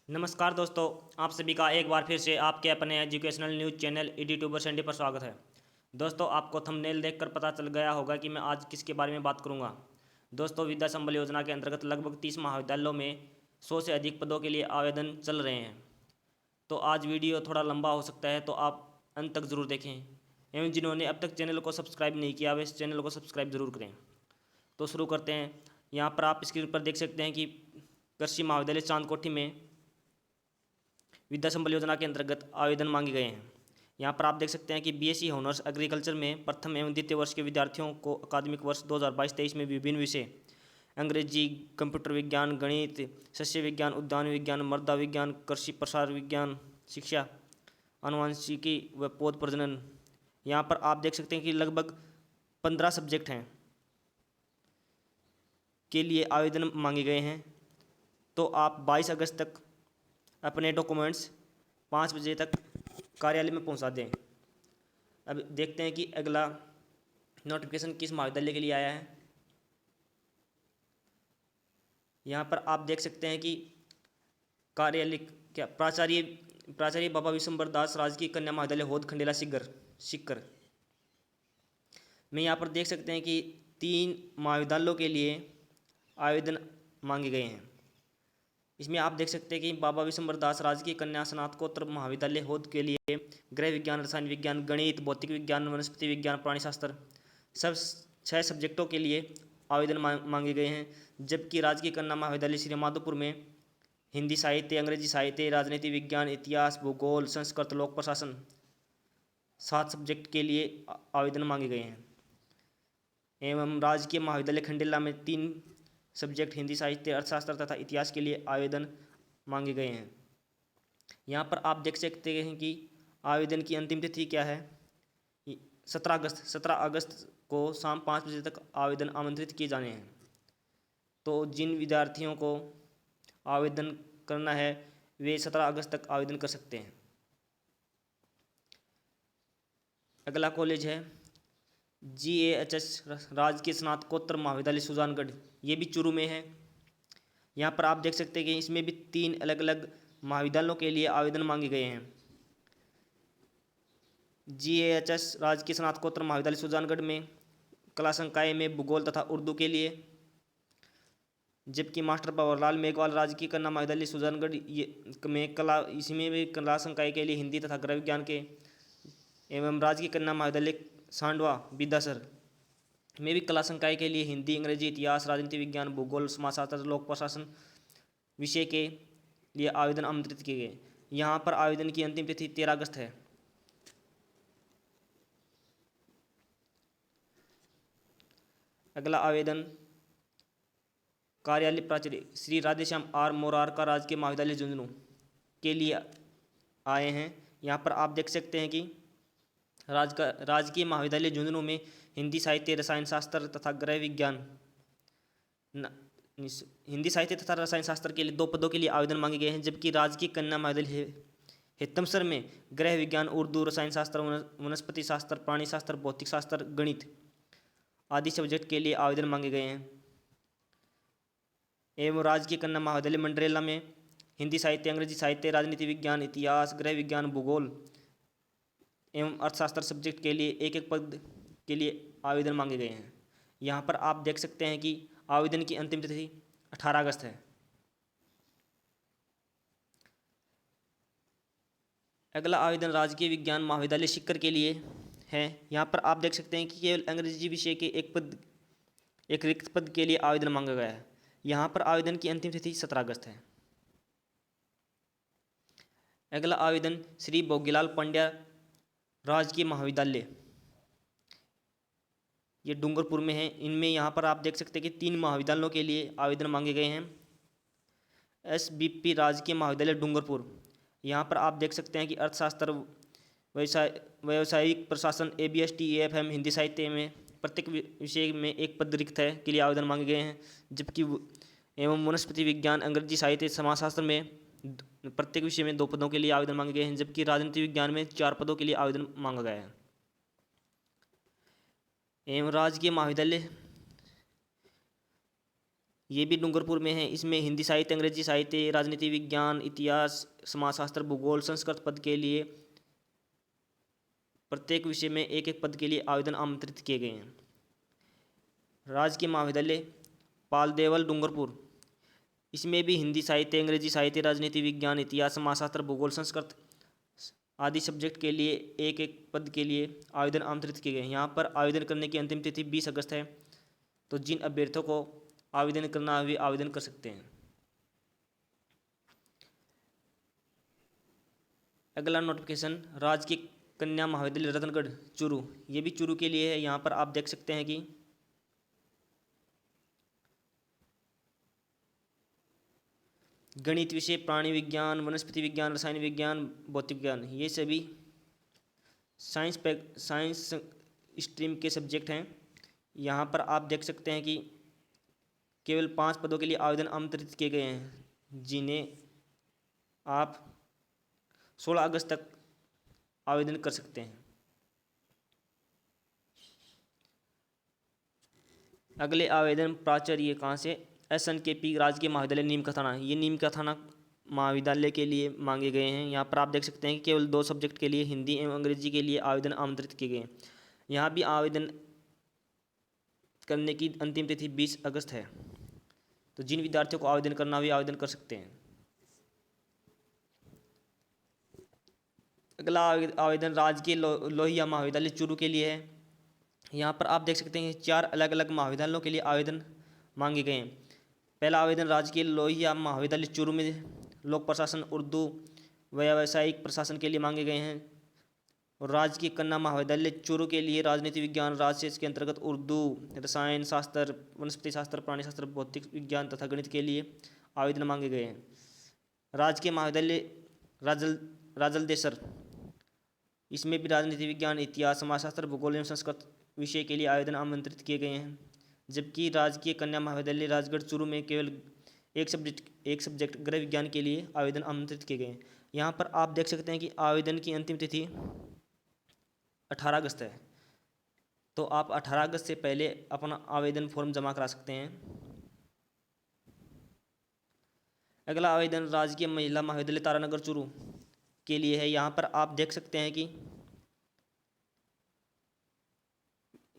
नमस्कार दोस्तों, आप सभी का एक बार फिर से आपके अपने educational news channel ED Sunday पर स्वागत है। दोस्तों, आपको थंबनेल देखकर पता चल गया होगा कि मैं आज किसके बारे में बात करूंगा। दोस्तों, विद्या संबल योजना के अंतर्गत लगभग 30 महाविद्यालयों में 100 से अधिक पदों के लिए आवेदन चल रहे हैं। तो आज वीडियो थोड़ा लंबा हो सकता है, तो आप अंत तक ज़रूर देखें। एवं जिन्होंने अब तक चैनल को सब्सक्राइब नहीं किया वे इस चैनल को सब्सक्राइब ज़रूर करें। तो शुरू करते हैं। यहाँ पर आप स्क्रीन पर देख सकते हैं कि कृषि महाविद्यालय चांदकोठी में विद्या संबल योजना के अंतर्गत आवेदन मांगे गए हैं। यहाँ पर आप देख सकते हैं कि बीएससी ऑनर्स एग्रीकल्चर में प्रथम एवं द्वितीय वर्ष के विद्यार्थियों को अकादमिक वर्ष 2022-23 में विभिन्न विषय अंग्रेजी, कंप्यूटर विज्ञान, गणित, सस्य विज्ञान, उद्यान विज्ञान, मृदा विज्ञान, कृषि प्रसार विज्ञान, शिक्षा, आनुवंशिकी व पौध प्रजनन। यहाँ पर आप देख सकते हैं कि लगभग 15 सब्जेक्ट हैं के लिए आवेदन मांगे गए हैं। तो आप 22 अगस्त तक अपने डॉक्यूमेंट्स 5 बजे तक कार्यालय में पहुंचा दें। अब देखते हैं कि अगला नोटिफिकेशन किस महाविद्यालय के लिए आया है। यहाँ पर आप देख सकते हैं कि कार्यालय क्या प्राचार्य बाबा विशंबर दास राजकीय कन्या महाविद्यालय होद खंडेला सिक्कर में यहाँ पर देख सकते हैं कि 3 महाविद्यालयों के लिए आवेदन मांगे गए हैं। इसमें आप देख सकते हैं कि बाबा विशंबर दास राजकीय कन्या स्नातकोत्तर महाविद्यालय होद के लिए गृह विज्ञान, रसायन विज्ञान, गणित, भौतिक विज्ञान, वनस्पति विज्ञान, प्राणीशास्त्र सब 6 सब्जेक्टों के लिए आवेदन मांगे गए हैं। जबकि राजकीय कन्या महाविद्यालय श्री माधोपुर में हिंदी साहित्य, अंग्रेजी साहित्य, राजनीति विज्ञान, इतिहास, भूगोल, संस्कृत, लोक प्रशासन 7 सब्जेक्ट के लिए आवेदन मांगे गए हैं। एवं राजकीय महाविद्यालय खंडेला में 3 सब्जेक्ट हिंदी साहित्य, अर्थशास्त्र तथा इतिहास के लिए आवेदन मांगे गए हैं। यहाँ पर आप देख सकते हैं कि आवेदन की अंतिम तिथि क्या है। 17 अगस्त को शाम 5 बजे तक आवेदन आमंत्रित किए जाने हैं। तो जिन विद्यार्थियों को आवेदन करना है वे 17 अगस्त तक आवेदन कर सकते हैं। अगला कॉलेज है GAHS राजकीय स्नातकोत्तर महाविद्यालय सुजानगढ़, ये भी चूरू में है। यहाँ पर आप देख सकते हैं कि इसमें भी 3 अलग अलग महाविद्यालयों के लिए आवेदन मांगे गए हैं। GAHS राजकीय स्नातकोत्तर महाविद्यालय सुजानगढ़ में कला संकाय में भूगोल तथा उर्दू के लिए, जबकि मास्टर भंवरलाल मेघवाल राजकीय कन्या महाविद्यालय सुजानगढ़ में इसमें भी कला संकाय के लिए हिंदी तथा गृह विज्ञान के, एवं राजकीय कन्या महाविद्यालय सांडवा विद्यासर में भी कला संकाय के लिए हिंदी, अंग्रेजी, इतिहास, राजनीति विज्ञान, भूगोल, समाजशास्त्र, लोक प्रशासन विषय के लिए आवेदन आमंत्रित किए गए। यहाँ पर आवेदन की अंतिम तिथि 13 अगस्त है। अगला आवेदन कार्यालय प्राचार्य श्री राधेश्याम R मोरारका राजकीय महाविद्यालय झुंझुनू के लिए आए हैं। यहाँ पर आप देख सकते हैं कि राजकीय महाविद्यालय झुंझुनू में हिंदी साहित्य, रसायन शास्त्र तथा गृह विज्ञान हिंदी साहित्य तथा रसायन शास्त्र के लिए 2 पदों के लिए आवेदन मांगे गए हैं। जबकि राजकीय कन्या महाविद्यालय हेतमसर में गृह विज्ञान, उर्दू, रसायन शास्त्र, वनस्पति शास्त्र, प्राणी शास्त्र, भौतिक शास्त्र, गणित आदि सब्जेक्ट के लिए आवेदन मांगे गए हैं। एवं राजकीय कन्या महाविद्यालय मंडरेला में हिंदी साहित्य, अंग्रेजी साहित्य, राजनीति विज्ञान, इतिहास, गृह विज्ञान, भूगोल एवं अर्थशास्त्र सब्जेक्ट के लिए एक एक पद के लिए आवेदन मांगे गए हैं। यहाँ पर आप देख सकते हैं कि आवेदन की अंतिम तिथि 18 अगस्त है। अगला आवेदन राजकीय विज्ञान महाविद्यालय सिक्कर के लिए है। यहाँ पर आप देख सकते हैं कि केवल अंग्रेजी विषय के एक रिक्त पद के लिए आवेदन मांगा गया है। यहाँ पर आवेदन की अंतिम तिथि 17 अगस्त है। अगला आवेदन श्री भोगीलाल पांड्या राजकीय महाविद्यालय, ये डूंगरपुर में है। इनमें यहाँ पर आप देख सकते हैं कि 3 महाविद्यालयों के लिए आवेदन मांगे गए हैं। SBP राजकीय महाविद्यालय डूंगरपुर, यहाँ पर आप देख सकते हैं कि अर्थशास्त्र, व्यावसायिक प्रशासन, ABST AFM हिंदी साहित्य में प्रत्येक विषय में एक पद रिक्त है के लिए आवेदन मांगे गए हैं। जबकि एवं वनस्पति विज्ञान, अंग्रेजी साहित्य, समाजशास्त्र में प्रत्येक विषय में 2 पदों के लिए आवेदन मांगे गए हैं। जबकि राजनीति विज्ञान में 4 पदों के लिए आवेदन मांगा गया है। एवं राजकीय महाविद्यालय ये भी डूंगरपुर में है। इसमें हिंदी साहित्य, अंग्रेजी साहित्य, राजनीति विज्ञान, इतिहास, समाजशास्त्र, भूगोल, संस्कृत पद के लिए प्रत्येक विषय में एक एक पद के लिए आवेदन आमंत्रित किए गए हैं। राजकीय महाविद्यालय पालदेवल डूंगरपुर, इसमें भी हिंदी साहित्य, अंग्रेजी साहित्य, राजनीति विज्ञान, इतिहास, समाजशास्त्र, भूगोल, संस्कृत आदि सब्जेक्ट के लिए एक एक पद के लिए आवेदन आमंत्रित किए गए हैं। यहाँ पर आवेदन करने की अंतिम तिथि 20 अगस्त है। तो जिन अभ्यर्थियों को आवेदन करना है वे आवेदन कर सकते हैं। अगला नोटिफिकेशन राजकीय कन्या महाविद्यालय रतनगढ़ चूरू, ये भी चूरू के लिए है। यहाँ पर आप देख सकते हैं कि गणित विषय, प्राणी विज्ञान, वनस्पति विज्ञान, रसायन विज्ञान, भौतिक विज्ञान, ये सभी साइंस स्ट्रीम के सब्जेक्ट हैं। यहाँ पर आप देख सकते हैं कि केवल 5 पदों के लिए आवेदन आमंत्रित किए गए हैं, जिन्हें आप 16 अगस्त तक आवेदन कर सकते हैं। अगले आवेदन प्राचार्य कहाँ से? SNKP राजकीय महाविद्यालय नीम का थाना, ये नीम का थाना महाविद्यालय के लिए मांगे गए हैं। यहाँ पर आप देख सकते हैं कि केवल 2 सब्जेक्ट के लिए हिंदी एवं अंग्रेजी के लिए आवेदन आमंत्रित किए गए हैं। यहाँ भी आवेदन करने की अंतिम तिथि 20 अगस्त है। तो जिन विद्यार्थियों को आवेदन करना वे आवेदन कर सकते हैं। अगला आवेदन राजकीय लोहिया महाविद्यालय चूरू के लिए है। यहाँ पर आप देख सकते हैं 4 अलग अलग महाविद्यालयों के लिए आवेदन मांगे गए हैं। पहला आवेदन राजकीय लोहिया महाविद्यालय चूरू में लोक प्रशासन, उर्दू, व्यावसायिक प्रशासन के लिए मांगे गए हैं। और राजकीय कन्या महाविद्यालय चूरू के लिए राजनीति विज्ञान राजशेष के अंतर्गत उर्दू, रसायन शास्त्र, वनस्पति शास्त्र, प्राणी शास्त्र, भौतिक विज्ञान तथा गणित के लिए आवेदन मांगे गए हैं। राजकीय महाविद्यालय राजलदेसर, इसमें भी राजनीति विज्ञान, इतिहास, समाजशास्त्र, भूगोल एवं संस्कृत विषय के लिए आवेदन आमंत्रित किए गए हैं। जबकि राजकीय कन्या महाविद्यालय राजगढ़ चूरू में केवल एक सब्जेक्ट गृह विज्ञान के लिए आवेदन आमंत्रित किए गए हैं। यहाँ पर आप देख सकते हैं कि आवेदन की अंतिम तिथि 18 अगस्त है। तो आप 18 अगस्त से पहले अपना आवेदन फॉर्म जमा करा सकते हैं। अगला आवेदन राजकीय महिला महाविद्यालय तारानगर चूरू के लिए है। यहाँ पर आप देख सकते हैं कि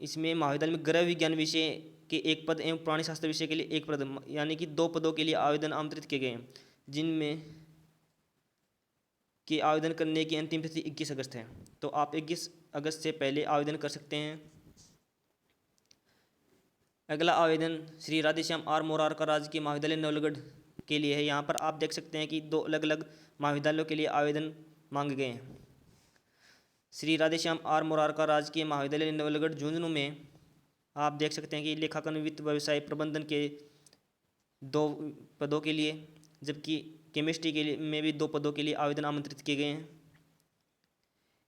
इसमें महाविद्यालय में गृह विज्ञान विषय के 1 पद एवं प्राणी शास्त्र विषय के लिए 1 पद, यानी कि 2 पदों के लिए आवेदन आमंत्रित किए गए हैं, जिनमें कि आवेदन करने की अंतिम तिथि 21 अगस्त है। तो आप 21 अगस्त से पहले आवेदन कर सकते हैं। अगला आवेदन श्री राधेश्याम आर मोरारका राजकीय महाविद्यालय नवलगढ़ के लिए है। यहाँ पर आप देख सकते हैं कि 2 अलग अलग महाविद्यालयों के लिए आवेदन मांगे गए हैं। श्री राधेश्याम आर मोरारका राजकीय महाविद्यालय नवलगढ़ झुंझुनू में आप देख सकते हैं कि लेखांकन, वित्त, व्यवसाय प्रबंधन के 2 पदों के लिए, जबकि केमिस्ट्री के लिए में भी 2 पदों के लिए आवेदन आमंत्रित किए गए हैं।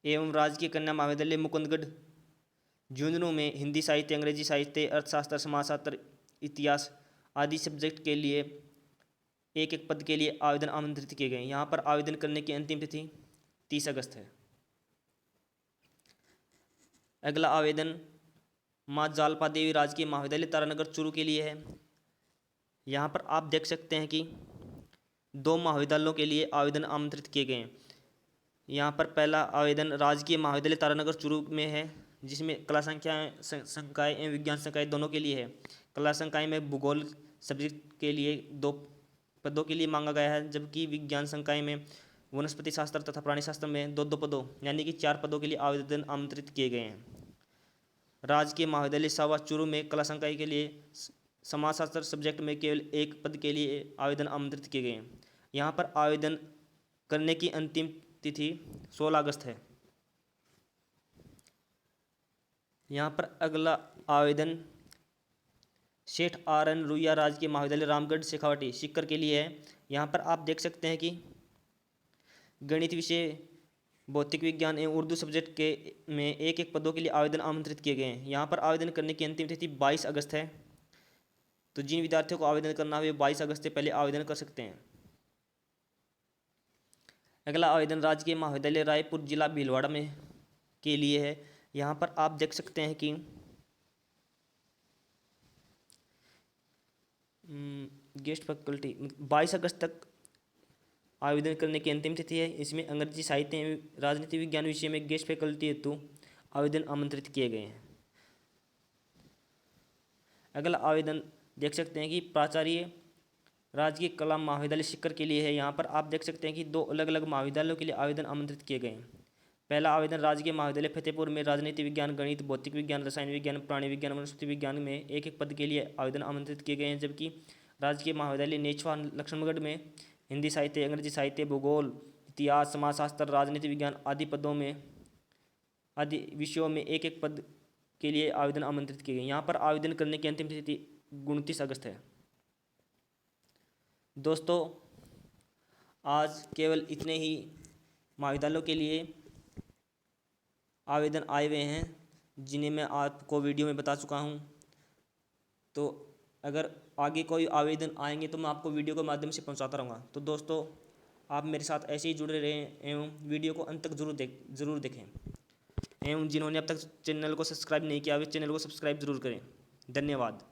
एवं राजकीय कन्या महाविद्यालय मुकुंदगढ़ झुंझुनू में हिंदी साहित्य, अंग्रेजी साहित्य, अर्थशास्त्र, समाजशास्त्र, इतिहास आदि सब्जेक्ट के लिए एक एक पद के लिए आवेदन आमंत्रित किए गए हैं। यहाँ पर आवेदन करने की अंतिम तिथि 30 अगस्त है। अगला आवेदन माँ जालपा देवी राजकीय महाविद्यालय तारानगर चूरू के लिए है। यहाँ पर आप देख सकते हैं कि 2 महाविद्यालयों के लिए आवेदन आमंत्रित किए गए हैं। यहाँ पर पहला आवेदन राजकीय महाविद्यालय तारानगर चूरू में है, जिसमें कला संकाय एवं विज्ञान संकाय दोनों के लिए है। कला संकाय में भूगोल सब्जेक्ट के लिए 2 पदों के लिए मांगा गया है, जबकि विज्ञान संकाय में वनस्पति शास्त्र तथा प्राणी शास्त्र में 2 पदों यानी कि 4 पदों के लिए आवेदन आमंत्रित किए गए हैं। राजकीय महाविद्यालय सावा चूरू में कला संकाय के लिए समाजशास्त्र सब्जेक्ट में केवल 1 पद के लिए आवेदन आमंत्रित किए गए हैं। यहाँ पर आवेदन करने की अंतिम तिथि 16 अगस्त है। यहाँ पर अगला आवेदन सेठ RN रुइया राजकीय महाविद्यालय रामगढ़ शेखावाटी सीकर के लिए है। यहाँ पर आप देख सकते हैं कि गणित विषय, भौतिक विज्ञान एवं उर्दू सब्जेक्ट के में एक एक पदों के लिए आवेदन आमंत्रित किए गए हैं। यहाँ पर आवेदन करने की अंतिम तिथि 22 अगस्त है। तो जिन विद्यार्थियों को आवेदन करना है वे 22 अगस्त से पहले आवेदन कर सकते हैं। अगला आवेदन राजकीय महाविद्यालय रायपुर जिला भीलवाड़ा में के लिए है। यहाँ पर आप देख सकते हैं कि गेस्ट फैकल्टी 22 अगस्त तक आवेदन करने की अंतिम तिथि है। इसमें अंग्रेजी साहित्य एवं राजनीति विज्ञान विषय में गेस्ट फैकल्टी हेतु आवेदन आमंत्रित किए गए हैं। अगला आवेदन देख सकते हैं कि प्राचार्य राजकीय कला महाविद्यालय सीकर के लिए है। यहाँ पर आप देख सकते हैं कि 2 अलग अलग महाविद्यालयों के लिए आवेदन आमंत्रित किए गए हैं। पहला आवेदन राजकीय महाविद्यालय फतेहपुर में राजनीति विज्ञान, गणित, भौतिक विज्ञान, रसायन विज्ञान, प्राणी विज्ञान, वनस्पति विज्ञान में एक एक पद के लिए आवेदन आमंत्रित किए गए हैं। जबकि राजकीय महाविद्यालय नेछवा लक्ष्मणगढ़ में हिंदी साहित्य, अंग्रेजी साहित्य, भूगोल, इतिहास, समाजशास्त्र, राजनीति विज्ञान आदि विषयों में एक एक पद के लिए आवेदन आमंत्रित किए गए। यहाँ पर आवेदन करने की अंतिम तिथि 29 अगस्त है। दोस्तों, आज केवल इतने ही महाविद्यालयों के लिए आवेदन आए हुए हैं जिन्हें मैं आपको वीडियो में बता चुका हूँ। तो अगर आगे कोई आवेदन आएंगे तो मैं आपको वीडियो के माध्यम से पहुँचाता रहूँगा। तो दोस्तों, आप मेरे साथ ऐसे ही जुड़े रहें एवं वीडियो को अंत तक ज़रूर देखें एवं जिन्होंने अब तक चैनल को सब्सक्राइब नहीं किया वे चैनल को सब्सक्राइब ज़रूर करें। धन्यवाद।